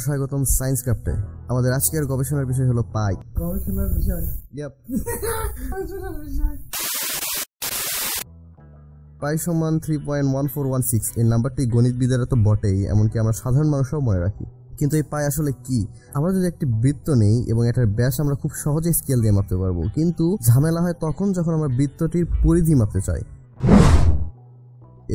স্বাগতম সায়েন্স ক্রাফটে। আমাদের আজকের গবেষণার বিষয় হলো পাই। গবেষণার বিষয় পাই সমান 3.1416। এই নাম্বারটি গণিতবিদেরা তো বটেই, এমনকি আমরা সাধারণ মানুষও মনে রাখি। কিন্তু এই পাই আসলে কি? আমরা যদি একটি বৃত্ত নেই এবং এটার ব্যাস আমরা খুব সহজে স্কেল দিয়ে মাপতে পারবো, কিন্তু ঝামেলা হয় তখন যখন আমরা বৃত্তটির পরিধি মাপতে চাই।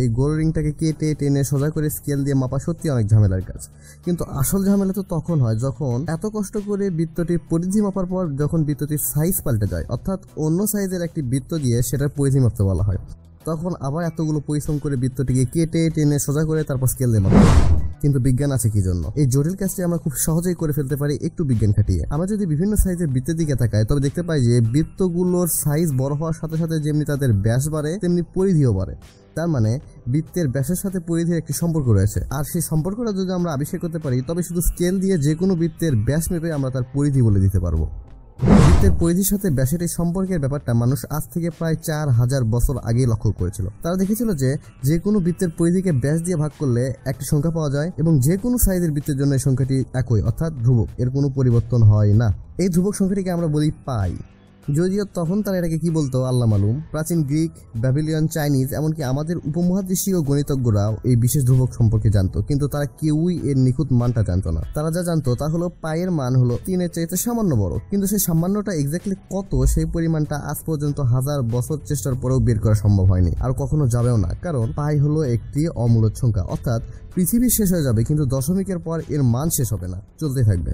এই গোল রিংটাকে কেটে টেনে সোজা করে স্কেল দিয়ে মাপা সত্যি অনেক ঝামেলার কাজ। কিন্তু আসল ঝামেলা তো তখন হয় যখন এত কষ্ট করে বৃত্তটির পরিধি মাপার পর যখন বৃত্তটির সাইজ পাল্টে যায়, অর্থাৎ অন্য সাইজের একটি বৃত্ত দিয়ে সেটার পরিধি মাপতে বলা হয়। তখন আবার এতগুলো পরিশ্রম করে বৃত্তটিকে কেটে টেনে সোজা করে তারপর স্কেল দিয়ে মাপা। কিন্তু বিজ্ঞান আছে কি জন্য? এই জটিল কাজটি আমরা খুব সহজেই করে ফেলতে পারি একটু বিজ্ঞান খাটিয়ে। আমরা যদি বিভিন্ন সাইজের বৃত্তের দিকে তাকাই তবে দেখতে পাই যে বৃত্তগুলোর সাইজ বড় হওয়ার সাথে সাথে যেমনি তাদের ব্যাস বাড়ে তেমনি পরিধিও বাড়ে। তার মানে বৃত্তের ব্যাসের সাথে পরিধির একটি সম্পর্ক রয়েছে, আর সেই সম্পর্কটা যদি আমরা আবিষ্কার করতে পারি তবে শুধু স্কেল দিয়ে যে কোনো বৃত্তের ব্যাস মেপে আমরা তার পরিধি বলে দিতে পারবো। বৃত্তের পরিধির সাথে ব্যাসের এই সম্পর্কের ব্যাপারটা মানুষ আজ থেকে প্রায় 4000 বছর আগেই লক্ষ্য করেছিল। তারা দেখেছিল যে কোনো বৃত্তের পরিধিকে ব্যাস দিয়ে ভাগ করলে একটি সংখ্যা পাওয়া যায় এবং যে কোনো সাইজের বৃত্তের জন্য এই সংখ্যাটি একই, অর্থাৎ ধ্রুবক, এর কোনো পরিবর্তন হয় না। এই ধ্রুবক সংখ্যাটিকে আমরা বলি পাই। যদিও তখন তারা এটাকে কি বলতো আল্লাহ মালুম। প্রাচীন গ্রিক, ব্যাবিলিয়ন, চাইনিজ, এমনকি আমাদের উপমহাদেশীয় গণিতজ্ঞরাও এই বিশেষ ধ্রুবক সম্পর্কে জানতো, কিন্তু তারা কেউই এর নিখুঁত মানটা জানতো না। তারা যা জানতো তা হলো পাইয়ের মান হলো 3-এর চাইতে সামান্য বড়, কিন্তু সেই সামান্যটা এক্স্যাক্টলি কত সেই পরিমাণটা আজ পর্যন্ত 1000 বছর চেষ্টার পরেও বের করা সম্ভব হয়নি, আর কখনো যাবেও না। কারণ পাই হলো একটি অমূলদ সংখ্যা, অর্থাৎ পৃথিবী শেষ হয়ে যাবে কিন্তু দশমিকের পর এর মান শেষ হবে না, চলতে থাকবে।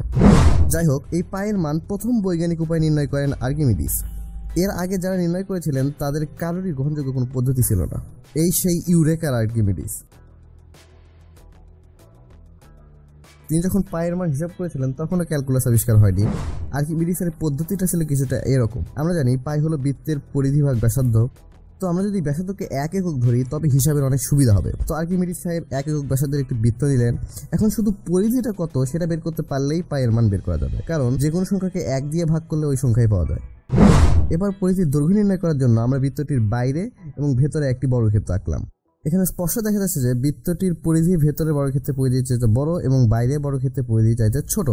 যাই হোক, এই পাইয়ের মান প্রথম বৈজ্ঞানিক উপায় নির্ণয় করেন আর্কিমিডিস। এর আগে যারা নির্ণয় করেছিলেন তাদের কারোরই গ্রহণযোগ্য কোনো পদ্ধতি ছিল না। এই সেই ইউরেকার আর্কিমিডিস। তিনি যখন পাইয়ের মান হিসাব করেছিলেন তখনও ক্যালকুলাস আবিষ্কার হয়নি। আর্কিমিডিসের পদ্ধতিটা ছিল কিছুটা এরকম। আমরা জানি পাই হলো বৃত্তের পরিধি ভাগ ব্যাসার্ধ। তো আমরা যদি ব্যাসার্ধকে 1 একক ধরি তবে হিসাবের অনেক সুবিধা হবে। তো আর্কিমিডিস সাহেব 1 একক ব্যাসার্ধের একটি বৃত্ত নিলেন। এখন শুধু পরিধিটা কত সেটা বের করতে পারলেই পাইয়ের মান বের করা যাবে, কারণ যে কোনো সংখ্যাকে 1 দিয়ে ভাগ করলে ওই সংখ্যাই পাওয়া যায়। এবার পরিধির দৈর্ঘ্য নির্ণয় করার জন্য আমরা বৃত্তটির বাইরে এবং ভেতরে একটি বর্গক্ষেত্র আঁকলাম। এখানে স্পষ্ট দেখা যাচ্ছে যে বৃত্তটির পরিধি ভেতরে বর্গক্ষেত্রের পরিধির চাইতে বড় এবং বাইরে বর্গক্ষেত্রের পরিধির চাইতে ছোট।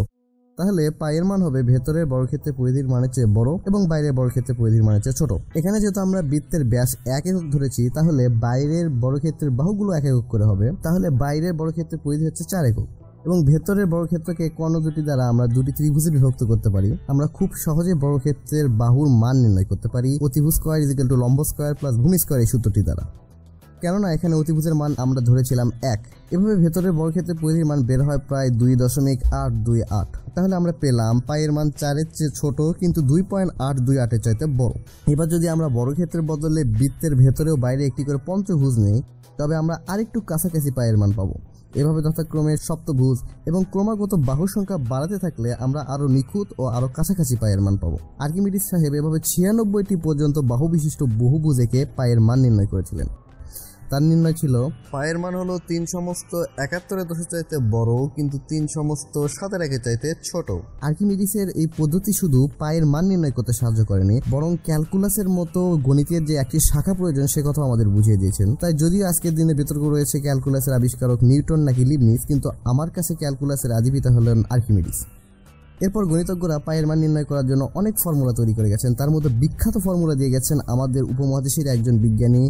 তাহলে পাইয়ের মান হবে ভেতরের বর্গক্ষেত্রের পরিধির মানের চেয়ে বড় এবং বাইরের বর্গক্ষেত্রের পরিধির মানের চেয়ে ছোট। এখানে যেহেতু আমরা বৃত্তের ব্যাস 1 একক ধরেছি, তাহলে বাইরের বর্গক্ষেত্রের বাহুগুলো 1 একক করে হবে। তাহলে বাইরের বর্গক্ষেত্রের পরিধি হচ্ছে 4 একক এবং ভেতরের বর্গক্ষেত্রকে কর্ণ দুটি দ্বারা আমরা দুটি ত্রিভুজে বিভক্ত করতে পারি। আমরা খুব সহজে বর্গক্ষেত্রের বাহুর মান নির্ণয় করতে পারি অতিভুজ স্কয়ার ইকুয়াল টু লম্ব স্কয়ার প্লাস ভূমি স্কয়ার এই সূত্রটি দ্বারা। কেননা এখানে অতিভুজের মান আমরা ধরেছিলাম 1। এভাবে ভেতরের বর্গক্ষেত্রের পরিধির মান বের হয় প্রায় 2.828। তাহলে আমরা পেলাম পাইয়ের মান 4-এর চেয়ে ছোট কিন্তু 2.828-এর চাইতে বড়। এবার যদি আমরা বর্গক্ষেত্রের বদলে বৃত্তের ভেতরেও বাইরে একটি করে পঞ্চভুজ নেই তবে আমরা আরেকটু কাছাকাছি পাইয়ের মান পাবো। এভাবে যথাক্রমে সপ্তভুজ এবং ক্রমাগত বাহুর সংখ্যা বাড়াতে থাকলে আমরা আরো নিখুঁত ও আরো কাছাকাছি পাইয়ের মান পাবো। আর্কিমিডিস সাহেব এভাবে 96টি পর্যন্ত বাহু বিশিষ্ট বহুভুজ এঁকে পাইয়ের মান নির্ণয় করেছিলেন। তার নির্ণয় ছিল পাইয়ের মান হলো 3 সমস্ত 71 চাইতে বড় কিন্তু 3 সমস্ত 7 চাইতে ছোট। আর্কিমিডিসের এই পদ্ধতি শুধু পাইয়ের মান নির্ণয় করতে সাহায্য করেনি, বরং ক্যালকুলাসের মতো গণিতের যে একটি শাখা প্রয়োজন সে কথা আমাদের বুঝিয়ে দিয়েছেন। তাই যদিও আজকের দিনে বিতর্ক রয়েছে ক্যালকুলাসের আবিষ্কারক নিউটন নাকি লিবনিজ, কিন্তু আমার কাছে ক্যালকুলাসের আদিপিতা হলেন আর্কিমিডিস। এরপর গণিতজ্ঞরা পাইয়ের মান নির্ণয় করার জন্য অনেক ফর্মুলা তৈরি করে গেছেন। তার মধ্যে বিখ্যাত ফর্মুলা দিয়ে গেছেন আমাদের উপমহাদেশের একজন বিজ্ঞানী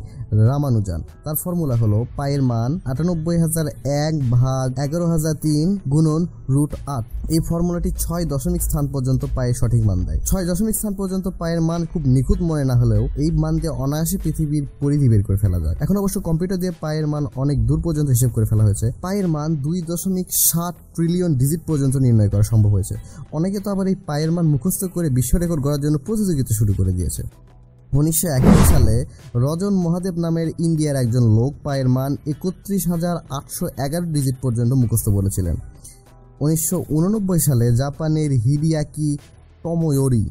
রামানুজান। তার ফর্মুলা হলো পাইয়ের মান 98001 ভাগ 11003 গুণন √8। এই ফর্মুলাটি 6 দশমিক স্থান পর্যন্ত পাইয়ের সঠিক মান দেয়। 6 দশমিক স্থান পর্যন্ত পাইয়ের মান খুব নিখুঁত মনে না হলেও এই মান দিয়ে অনায়াসে পৃথিবীর পরিধি বের করে ফেলা যায়। এখন অবশ্য কম্পিউটার দিয়ে পাইয়ের মান অনেক দূর পর্যন্ত হিসেব করে ফেলা হয়েছে। পাইয়ের মান 2.7 ট্রিলিয়ন ডিজিট পর্যন্ত নির্ণয় করা সম্ভব হয়েছে। অনেকে তো আবার এই পাইয়ের মান মুখস্থ করে বিশ্ব রেকর্ড গড়ার জন্য প্রতিযোগিতা শুরু করে দিয়েছে। 1981 সালে রজন মহাদেব নামের ইন্ডিয়ার একজন লোক পাইয়ের মান 31811 ডিজিট পর্যন্ত মুখস্থ বলেছিলেন। 1989 সালে জাপানের হিডিয়াকি টমোয়োরি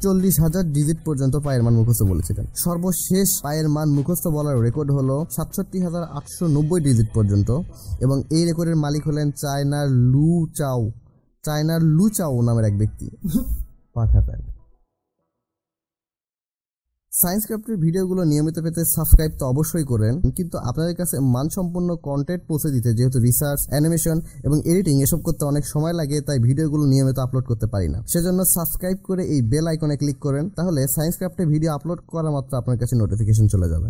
40,000 ডিজিট পর্যন্ত পাইয়ের মান মুখস্থ বলেছিলেন। সর্বশেষ পাইয়ের মান মুখস্থ বলার রেকর্ড হলো 67,890 ডিজিট পর্যন্ত এবং এই রেকর্ডের মালিক হলেন চায়নার লু চাও নামের এক ব্যক্তি। সায়েন্স ক্রাফটের ভিডিওগুলো নিয়মিত পেতে সাবস্ক্রাইব তো অবশ্যই করেন, কিন্তু আপনাদের কাছে মানসম্পন্ন কন্টেন্ট পৌঁছে দিতে যেহেতু রিসার্চ, অ্যানিমেশন এবং এডিটিং এসব করতে অনেক সময় লাগে, তাই ভিডিওগুলো নিয়মিত আপলোড করতে পারি না। সেজন্য সাবস্ক্রাইব করে এই বেল আইকনে ক্লিক করেন, তাহলে সায়েন্স ক্রাফটের ভিডিও আপলোড করা মাত্র আপনার কাছে নোটিফিকেশন চলে যাবে।